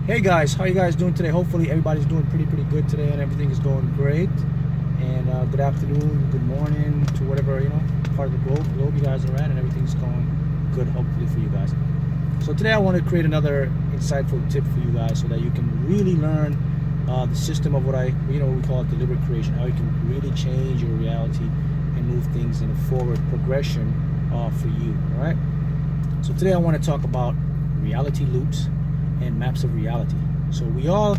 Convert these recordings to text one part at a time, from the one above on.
Hey guys, how you guys doing today? Hopefully everybody's doing pretty good today and everything is going great. And good afternoon, good morning to whatever, part of the globe you guys are at, and everything's going good hopefully for you guys. So today I want to create another insightful tip for you guys so that you can really learn the system of what we call it deliberate creation, how you can really change your reality and move things in a forward progression for you, all right? So today I want to talk about reality loops and maps of reality. So we all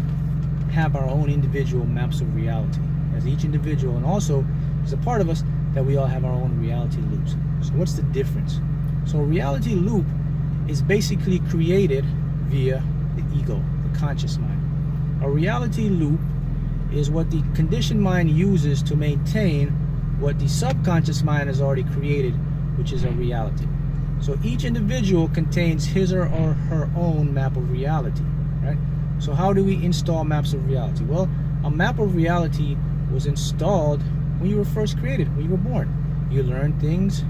have our own individual maps of reality as each individual, and also there's a part of us that we all have our own reality loops. So what's the difference? So a reality loop is basically created via the ego, the conscious mind. A reality loop is what the conditioned mind uses to maintain what the subconscious mind has already created, which is a reality. So each individual contains his or her own map of reality, right? So how do we install maps of reality? Well, a map of reality was installed when you were first created, when you were born. You learn things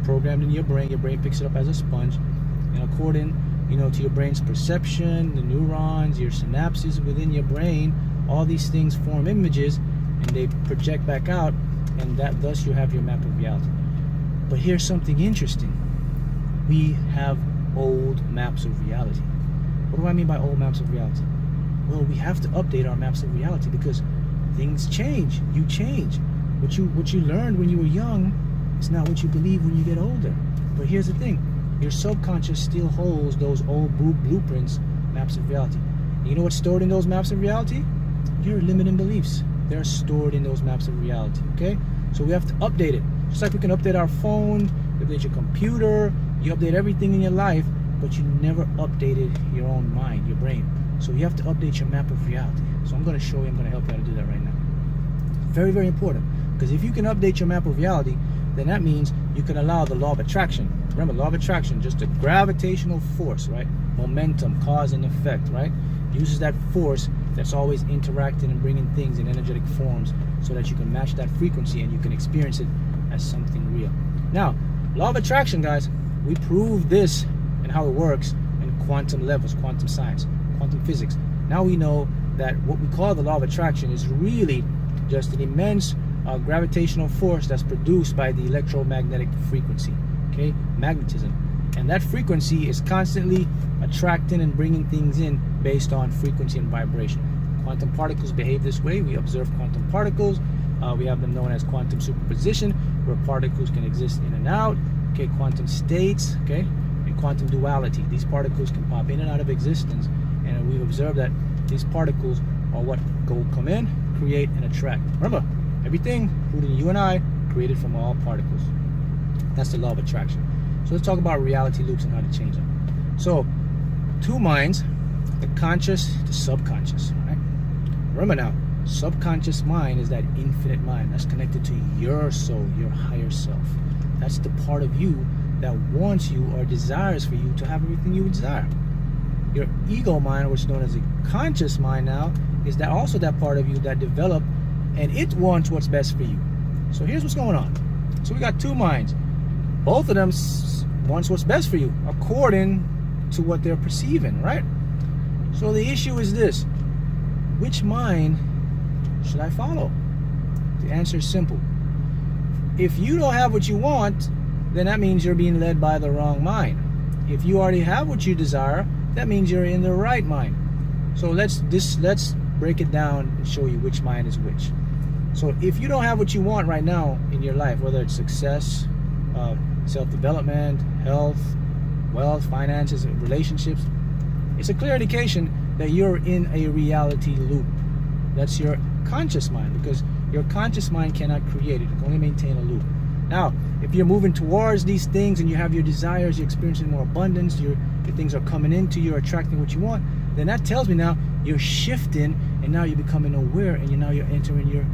programmed in your brain picks it up as a sponge, and according, to your brain's perception, the neurons, your synapses within your brain, all these things form images and they project back out, and thus you have your map of reality. But here's something interesting. We have old maps of reality. What do I mean by old maps of reality? Well, we have to update our maps of reality because things change. You change. What you learned when you were young is not what you believe when you get older. But here's the thing. Your subconscious still holds those old blueprints, maps of reality. And you know what's stored in those maps of reality? Your limiting beliefs. They're stored in those maps of reality, okay? So we have to update it. Just like we can update our phone, update your computer, you update everything in your life, but you never updated your own mind, your brain. So you have to update your map of reality. So I'm going to show you, I'm going to help you how to do that right now. Very, very important. Because if you can update your map of reality, then that means you can allow the law of attraction. Remember, law of attraction, just a gravitational force, right? Momentum, cause and effect, right? Uses that force that's always interacting and bringing things in energetic forms so that you can match that frequency and you can experience it as something real. Now, law of attraction, guys, we prove this and how it works in quantum levels, quantum science, quantum physics. Now we know that what we call the law of attraction is really just an immense gravitational force that's produced by the electromagnetic frequency, okay, magnetism. And that frequency is constantly attracting and bringing things in based on frequency and vibration. Quantum particles behave this way. We observe quantum particles. We have them known as quantum superposition, where particles can exist in and out. Okay, quantum states, okay, and quantum duality. These particles can pop in and out of existence, and we've observed that these particles are what come in, create, and attract. Remember, everything, including you and I, created from all particles. That's the law of attraction. So let's talk about reality loops and how to change them. So, two minds, the conscious, the subconscious, right? Remember now, subconscious mind is that infinite mind that's connected to your soul, your higher self. That's the part of you that wants you or desires for you to have everything you desire. Your ego mind, which is known as the conscious mind now, is that also that part of you that developed, and it wants what's best for you. So here's what's going on. So we got two minds. Both of them wants what's best for you according to what they're perceiving, right? So the issue is this. Which mind should I follow? The answer is simple. If you don't have what you want, then that means you're being led by the wrong mind. If you already have what you desire, that means you're in the right mind. So let's break it down and show you which mind is which. So if you don't have what you want right now in your life, whether it's success, self-development, health, wealth, finances, relationships, it's a clear indication that you're in a reality loop. That's your conscious mind, because your conscious mind cannot create it. It can only maintain a loop. Now, if you're moving towards these things and you have your desires, you're experiencing more abundance, your things are coming into you, you're attracting what you want, then that tells me now you're shifting, and now you're becoming aware, and you're entering your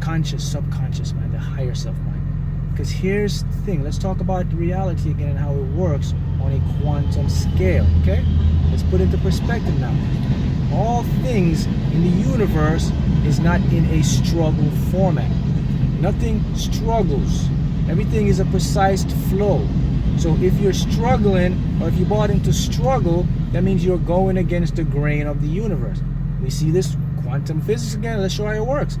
conscious, subconscious mind, the higher self mind. Because here's the thing, let's talk about reality again and how it works on a quantum scale, okay? Let's put it into perspective now. All things in the universe is not in a struggle format. Nothing struggles. Everything is a precise flow. So if you're struggling, or if you bought into struggle, that means you're going against the grain of the universe. We see this quantum physics again. Let's show how it works.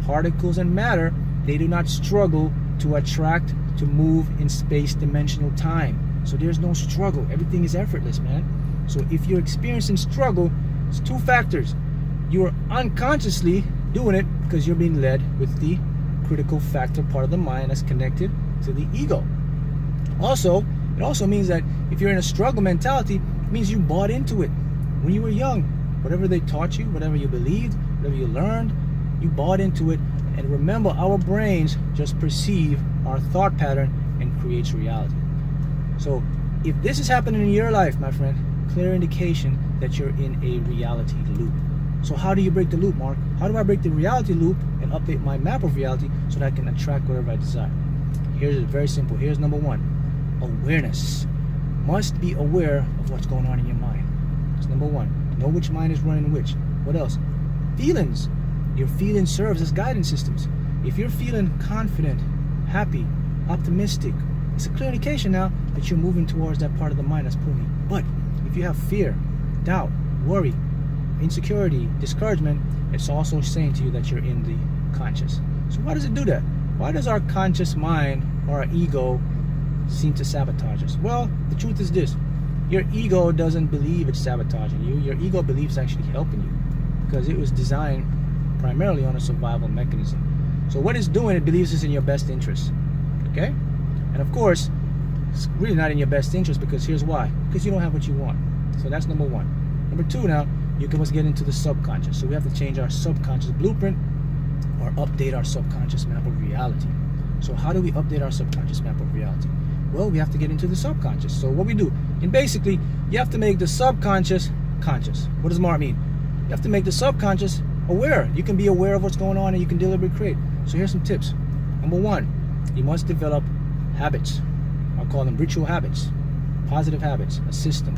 Particles and matter, they do not struggle to attract, to move in space dimensional time. So there's no struggle. Everything is effortless, man. So if you're experiencing struggle, it's two factors. You're unconsciously doing it because you're being led with the critical factor part of the mind that's connected to the ego. Also, it also means that if you're in a struggle mentality, it means you bought into it when you were young. Whatever they taught you, whatever you believed, whatever you learned, you bought into it. And remember, our brains just perceive our thought pattern and creates reality. So if this is happening in your life, my friend, clear indication that you're in a reality loop. So how do you break the loop, Mark? How do I break the reality loop and update my map of reality so that I can attract whatever I desire? Here's it, very simple. Here's number one. Awareness. Must be aware of what's going on in your mind. That's number one. Know which mind is running which. What else? Feelings. Your feelings serves as guidance systems. If you're feeling confident, happy, optimistic, it's a clear indication now that you're moving towards that part of the mind that's pulling you. But if you have fear, doubt, worry, insecurity, discouragement, it's also saying to you that you're in the conscious. So why does it do that? Why does our conscious mind or our ego seem to sabotage us? Well, the truth is this. Your ego doesn't believe it's sabotaging you. Your ego believes it's actually helping you because it was designed primarily on a survival mechanism. So what it's doing, it believes it's in your best interest. Okay? And of course, it's really not in your best interest because here's why. Because you don't have what you want. So that's number one. Number two now, you can get into the subconscious. So we have to change our subconscious blueprint or update our subconscious map of reality. So how do we update our subconscious map of reality? Well, we have to get into the subconscious. So what we do, and basically, you have to make the subconscious conscious. What does MART mean? You have to make the subconscious aware. You can be aware of what's going on and you can deliberately create. So here's some tips. Number one, you must develop habits. I'll call them ritual habits, positive habits, a system.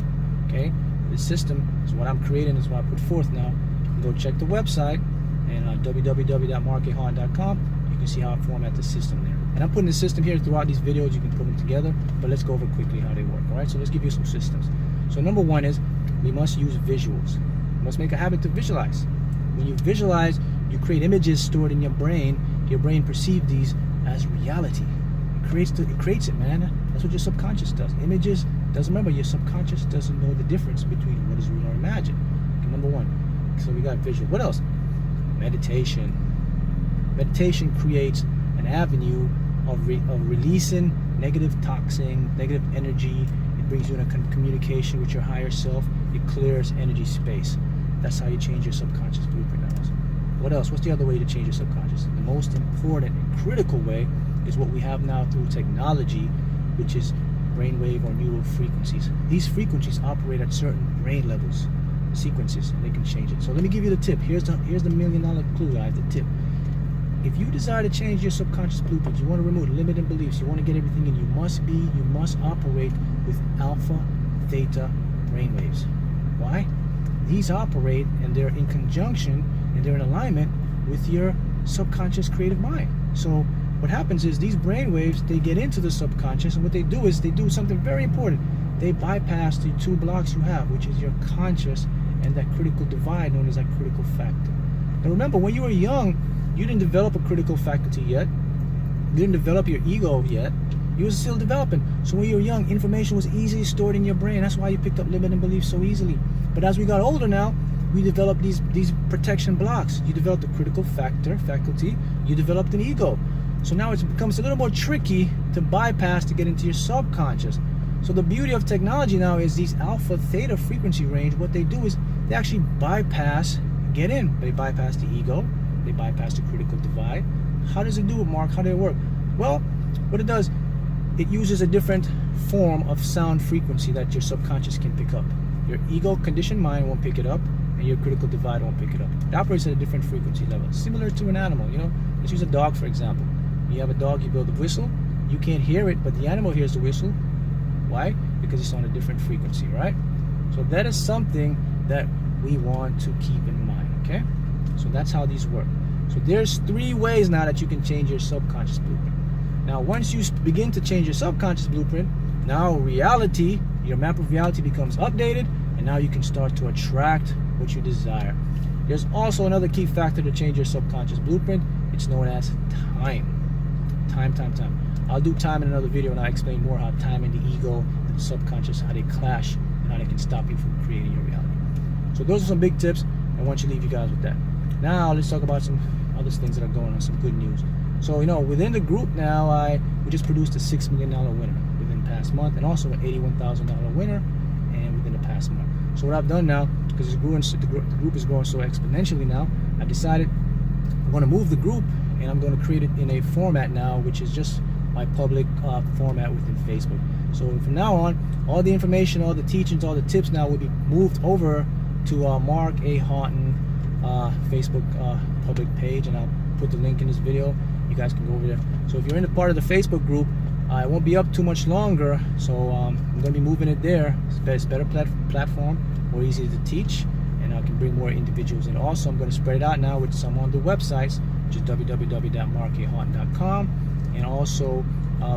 Okay? The system is what I'm creating, is what I put forth now. You can go check the website and on www.markH.customisedsubliminals, you can see how I format the system there. And I'm putting the system here throughout these videos. You can put them together, but let's go over quickly how they work. All right, so let's give you some systems. So number one is we must use visuals. We must make a habit to visualize. When you visualize, you create images stored in your brain. Your brain perceives these as reality. It creates it, man. That's what your subconscious does. Images doesn't, remember, your subconscious doesn't know the difference between what is real or imagined. Okay, number one. So we got visual. What else? Meditation. Meditation creates an avenue of releasing negative toxin, negative energy. It brings you in a communication with your higher self. It clears energy space. That's how you change your subconscious blueprint. What else? What's the other way to change your subconscious? The most important and critical way is what we have now through technology, which is brainwave or neural frequencies. These frequencies operate at certain brain levels, sequences, and they can change it. So let me give you the tip. Here's the $1 million clue, guys, the tip. If you desire to change your subconscious blueprint, you want to remove limiting beliefs, you want to get everything in, you must operate with alpha, theta brainwaves. Why? These operate and they're in conjunction and they're in alignment with your subconscious creative mind. So what happens is these brainwaves, they get into the subconscious, and what they do is they do something very important. They bypass the two blocks you have, which is your conscious and that critical divide known as that critical factor. Now remember, when you were young, you didn't develop a critical faculty yet. You didn't develop your ego yet. You were still developing. So when you were young, information was easily stored in your brain. That's why you picked up limiting beliefs so easily. But as we got older now, we developed these protection blocks. You developed a critical faculty. You developed an ego. So now it becomes a little more tricky to bypass to get into your subconscious. So the beauty of technology now is these alpha theta frequency range, what they do is they actually bypass, get in. They bypass the ego. They bypass the critical divide. How does it do it, Mark? How does it work? Well, what it does, it uses a different form of sound frequency that your subconscious can pick up. Your ego conditioned mind won't pick it up, and your critical divide won't pick it up. It operates at a different frequency level, similar to an animal. You know, let's use a dog for example. You have a dog, you build a whistle. You can't hear it, but the animal hears the whistle. Why? Because it's on a different frequency, right? So that is something that we want to keep in mind. Okay. So that's how these work. So there's 3 ways now that you can change your subconscious blueprint. Now, once you begin to change your subconscious blueprint, Now reality, your map of reality becomes updated, and now you can start to attract what you desire. There's also another key factor to change your subconscious blueprint. It's known as time. Time. I'll do time in another video, and I'll explain more how time and the ego and the subconscious, how they clash and how they can stop you from creating your reality. So those are some big tips. I want you to leave you guys with that. Now let's talk about some other things that are going on, some good news. So within the group now, we just produced a $6 million winner within the past month, and also an $81,000 winner and within the past month. So what I've done now, because the group is growing so exponentially now, I decided I'm going to move the group, and I'm going to create it in a format now, which is just my public format within Facebook. So from now on, all the information, all the teachings, all the tips now will be moved over to Mark A. Haughton Facebook public page, and I'll put the link in this video. You guys can go over there. So if you're in a part of the Facebook group, it won't be up too much longer, so I'm going to be moving it there. It's better platform, more easy to teach, and I can bring more individuals in. Also, I'm going to spread it out now with some on the websites, which is www.markH.com, and also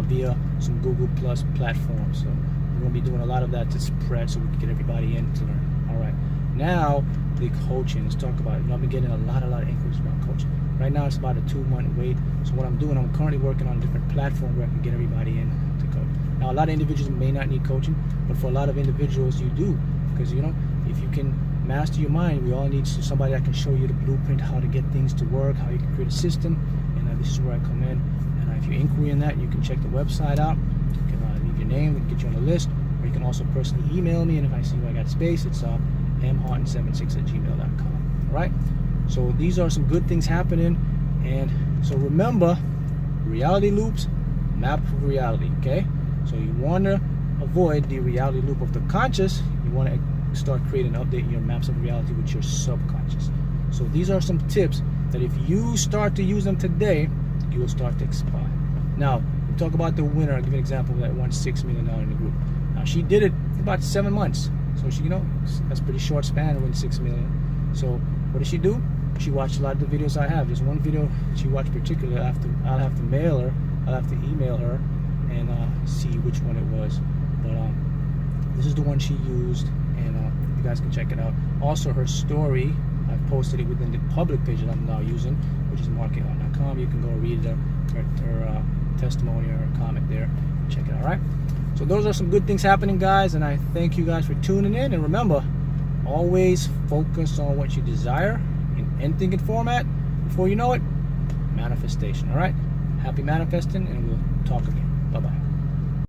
via some Google Plus platforms. So we're going to be doing a lot of that to spread, so we can get everybody in to learn. All right, now the coaching. Let's talk about it. I've been getting a lot of inquiries about coaching. Right now it's about a 2-month wait. So what I'm doing, I'm currently working on a different platform where I can get everybody in to coach. Now a lot of individuals may not need coaching, but for a lot of individuals you do, because if you can master your mind, we all need somebody that can show you the blueprint, how to get things to work, how you can create a system, and this is where I come in. And if you're inquiring that, you can check the website out. You can leave your name, we can get you on the list, or you can also personally email me, and if I see I got space, it's mhaughton76@gmail.com. All right. So these are some good things happening, and so remember, reality loops, map of reality. Okay, so you want to avoid the reality loop of the conscious. You want to start creating and updating your maps of reality with your subconscious. So these are some tips that if you start to use them today, you will start to expand. Now we talk about the winner. I'll give you an example of that won $6 million in the group. Now she did it in about 7 months, so she that's a pretty short span to win $6 million. So what did she do? She watched a lot of the videos I have. There's one video she watched particularly. I'll have to email her and see which one it was. But this is the one she used, and you guys can check it out. Also, her story, I've posted it within the public page that I'm now using, which is markH.com. You can go read her testimony or her comment there. Check it out. All right. So those are some good things happening, guys, and I thank you guys for tuning in. And remember, always focus on what you desire in thinking format. Before you know it, manifestation. All right. Happy manifesting, and we'll talk again.